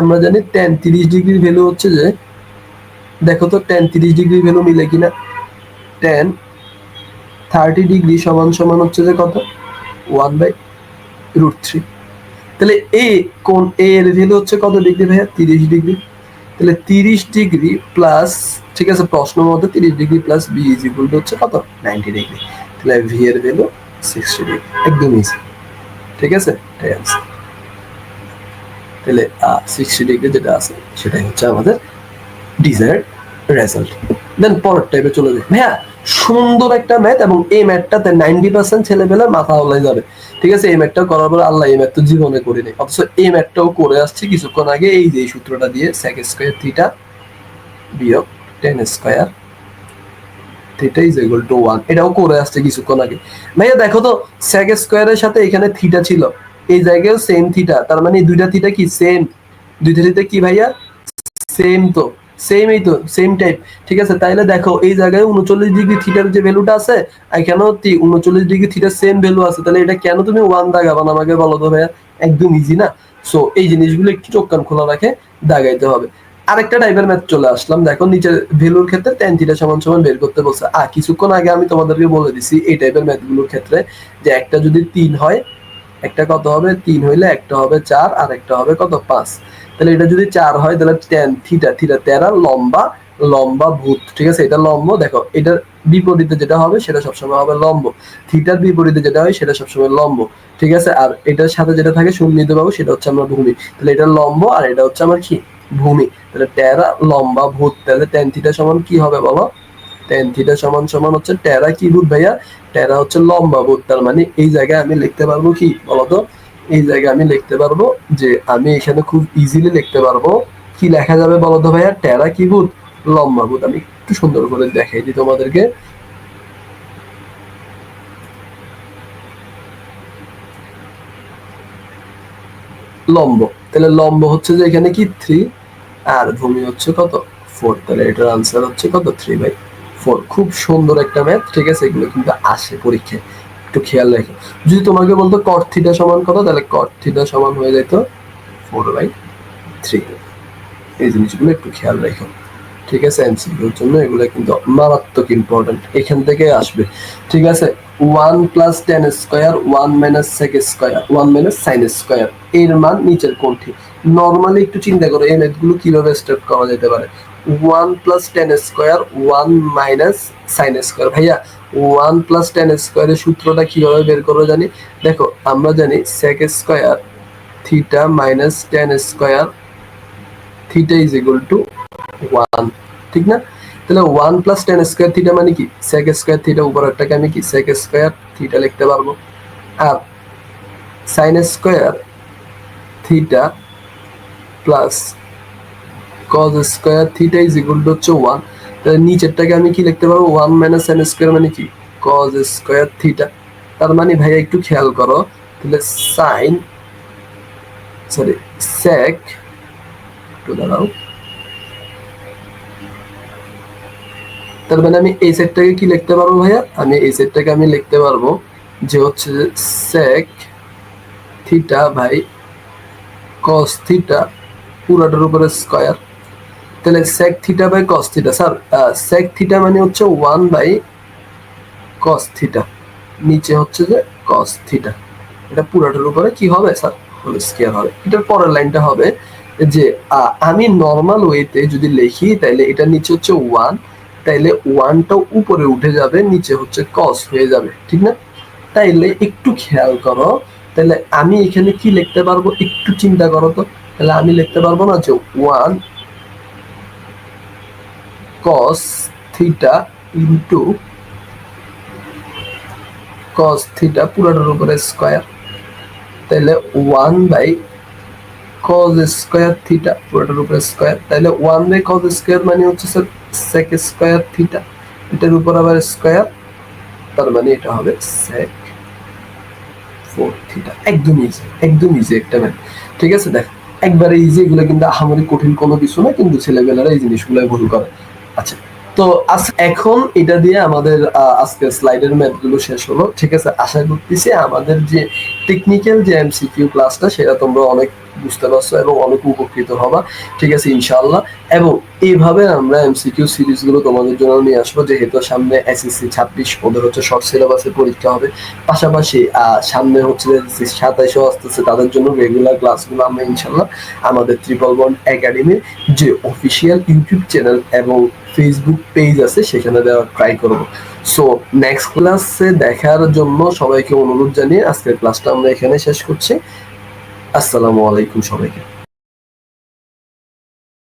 আমরা জানি tan 30 ডিগ্রির ভ্যালু হচ্ছে যে, দেখো তো tan 30 ডিগ্রির ভ্যালু মিলে কিনা? tan 30 ডিগ্রি সমান সমান হচ্ছে যে কত? 1/√3। তাহলে এ কোন এ এর ভ্যালু হচ্ছে কত ডিগ্রি ভাইয়া? 30 ডিগ্রি। তাহলে 30 ডিগ্রি প্লাস, ঠিক আছে, প্রশ্ন মতো 30 degree plus b is equal to হচ্ছে কত? 90 ডিগ্রি। তাহলে ভি এর ভ্যালু 60 ডিগ্রি, একদম ইজি, ঠিক আছে? এটাই আনসার। তাহলে 60 ডিগ্রি যেটা আছে সেটাই হচ্ছে আমাদের ডিজায়ার্ড রেজাল্ট। দেন পরের টাইপে চলে যাই। হ্যাঁ, সুন্দর একটা ম্যাথ, এবং এই ম্যাথটাতে 90% ছেলেবেলা মাথা হলাই যাবে। ঠিক আছে, এই ম্যাথটা করার পরে আল্লাহ এই ম্যাথ তো জীবনে করিনি, অথচ এই ম্যাথটাও করে আসছি কিছুক্ষণ আগে এই যে সূত্রটা দিয়ে, sec স্কয়ার থিটা বিয়োগ tan square theta is equal two 1, এটাও করে আসছে কিছুক্ষণ আগে। ভাইয়া দেখো তো, sec স্কয়ারের সাথে এখানে থিটা ছিল, এই জায়গায়ও সেম থিটা, তার মানে দুইটা থিটা কি সেম, দুইটা থিটা কি ভাইয়া সেম, তো সেমই তো, সেম টাইপ। ঠিক আছে, তাইলে দেখো এই জায়গায় 39 ডিগ্রি থিটার যে ভ্যালুটা আছে, এখানেও 39 ডিগ্রি থিটার সেম ভ্যালু আছে, তাহলে এটা কেন তুমি 1 দাগাবা না আমাকে বলো তো ভাইয়া? একদম ইজি না? সো এই জিনিসগুলো একটু চোখ কান খোলা রাখে দাগাইতে হবে। আরেকটা টাইপের ম্যাথ চলে আসলাম, দেখো নিচের ভ্যালুর ক্ষেত্রে tan থিটা সমান সমান বের করতে বলছে। কিছুক্ষণ আগে আমি তোমাদেরকে বলে দিছি এই টাইপের ম্যাথগুলোর ক্ষেত্রে যে একটা যদি 3 হয়, একটা কত হবে 3 হইলে একটা হবে 4 আর একটা হবে কত 5। তাহলে এটা যদি 4 হয় তাহলে tan থিটা, থিটা 13 লম্বা, লম্বা ভূত। ঠিক আছে, এটা লম্ব, দেখো এটার বিপরীতে যেটা হবে সেটা সবসময় হবে লম্ব, থিটার বিপরীতে যেটা হয় সেটা সবসময় লম্ব। ঠিক আছে, আর এটার সাথে যেটা থাকে সন্নিহিত পাবো সেটা হচ্ছে আমরা ভূমি, তাহলে এটা লম্ব আর এটা হচ্ছে আমার কি ভূমি। তাহলে 13 লম্বা ভূত, তাহলে tan থিটা সমান কি হবে বলো? tan থিটা সমান সমান হচ্ছে 13 কি ভূত ভাইয়া? 13 হচ্ছে লম্বা ভূত। তার মানে এই জায়গায় আমি লিখতে পারবো কি বলতো? এই জায়গায় আমি লিখতে পারবো যে আমি এখানে খুব ইজিলি লিখতে পারবো, কি লেখা যাবে বলতো ভাইয়া? 13 কি ভূত? লম্বা ভূত। আমি একটু সুন্দর করে দেখাই দিই তোমাদেরকে। লম্ব, তাহলে লম্ব হচ্ছে যে এখানে কি 3, আর ভূমি হচ্ছে কত 4, তাহলে এটার আনসার হচ্ছে কত 3/4। খুব সুন্দর একটা ম্যাথ। ঠিক আছে, এগুলো কিন্তু আসে পরীক্ষায়, একটু খেয়াল রেখো। যদি তোমাকে বলতো cot থিটা সমান কত, তাহলে cot থিটা সমান হয়ে যেত 4/3। এই জিনিসগুলো একটু খেয়াল রেখো। ঠিক আছে, এমসিকিউর জন্য এগুলো কিন্তু মারাত্মক ইম্পর্টেন্ট, এখান থেকে আসবে। ঠিক আছে, 1 plus tan square 1 minus sec square 1 minus sin square, এর মান নিচের কোনটি? নরমালি একটু চিন্তা করো এই ম্যাথগুলো কিভাবে স্টার্ট করা যেতে পারে। 1 plus tan square 1 minus sin square, ভাইয়া 1 প্লাস tan স্কয়ারের সূত্রটা কিভাবে বের করবো জানি? দেখো আমরা জানি sec square theta minus tan square theta is equal two 1, ঠিক না? তাহলে 1 প্লাস tan স্কয়ার থিটা মানে কি sec স্কয়ার থিটা, উপরেরটাকে আমি কি sec স্কয়ার থিটা লিখতে পারবো, আর sin square theta plus cos square theta is equal to হচ্ছে 1। তাহলে নিচেরটাকে আমি কি লিখতে পারবো? 1 মাইনাস sin স্কয়ার মানে কি cos স্কয়ার থিটা। তার মানে ভাইয়া একটু খেয়াল করো, তাহলে sin sec, একটু দাঁড়াও, তার মানে আমি এই সেটটাকে কি লিখতে পারবো ভাইয়া? আমি এই সেটটাকে আমি লিখতে পারবো যে হচ্ছে sec theta by cos theta পুরোটার উপরে স্কয়ার। তাহলে sec theta by cos theta, sir sec theta মানে হচ্ছে 1 বাই cos থিটা, নিচে হচ্ছে যে cos থিটা, এটা পুরোটার উপরে কি হবে স্যার? হোল স্কয়ার হবে। এটার পরের লাইনটা হবে যে আমি নরমাল ওয়েতে যদি লিখি তাহলে এটা নিচে হচ্ছে 1, তাইলে 1টাও উপরে উঠে যাবে, নিচে হচ্ছে cos হয়ে যাবে, ঠিক না? তাইলে একটু খেয়াল করো, তাহলে আমি এখানে কি লিখতে পারবো একটু চিন্তা করো তো। তাহলে আমি লিখতে পারবো না যে 1 cos theta into cos theta পুরোটার উপরে স্কয়ার, তাহলে 1 বাই cos স্কয়ার থিটা পুরোটার উপরে স্কয়ার, তাহলে 1 বাই cos স্কয়ার মানে হচ্ছে স্যার sec স্কয়ার থিটা, এটার উপর আবার স্কয়ার, তার মানে এটা হবে sec 4 থিটা। একদম ইজি, একদম ইজি একটা ম্যাথ। ঠিক আছে, দেখ একবারে ইজি, এগুলো কিন্তু আহামরি কঠিন কোনো কিছু না, কিন্তু ছেলেবেলারা এই জিনিসগুলো ভুল করে। আচ্ছা, তো এখন এটা দিয়ে আমাদের আজকের স্লাইডের ম্যাথ গুলো শেষ হলো। ঠিক আছে, আশা করতেছি আমাদের যে টেকনিক্যাল যে এমসিকিউ ক্লাসটা সেটা তোমরা অনেক বুঝতে পারছো এবং অনেক উপকৃত হবা। ঠিক আছে ইনশাআল্লাহ, এবং এইভাবে আমরা এমসিকিউ সিরিজ গুলো তোমাদের জন্য নিয়ে আসবো, যেহেতু সামনে এসএসসি 26 ওদের হচ্ছে শর্ট সিলেবাসের পরীক্ষা হবে, পাশাপাশি সামনে হচ্ছে 27 আসতেছে, তাদের জন্য রেগুলার ক্লাসগুলো আমরা ইনশাআল্লাহ আমাদের ট্রিপল বন্ড একাডেমির যে অফিসিয়াল ইউটিউব চ্যানেল এবং ফেসবুক পেজ আছে সেখানে দেওয়ার ট্রাই করব। সো নেক্সট ক্লাসে দেখার জন্য সবাইকে অনুরোধ জানিয়ে আজকের ক্লাসটা আমরা এখানে শেষ করছি। আসসালামু আলাইকুম সবাইকে।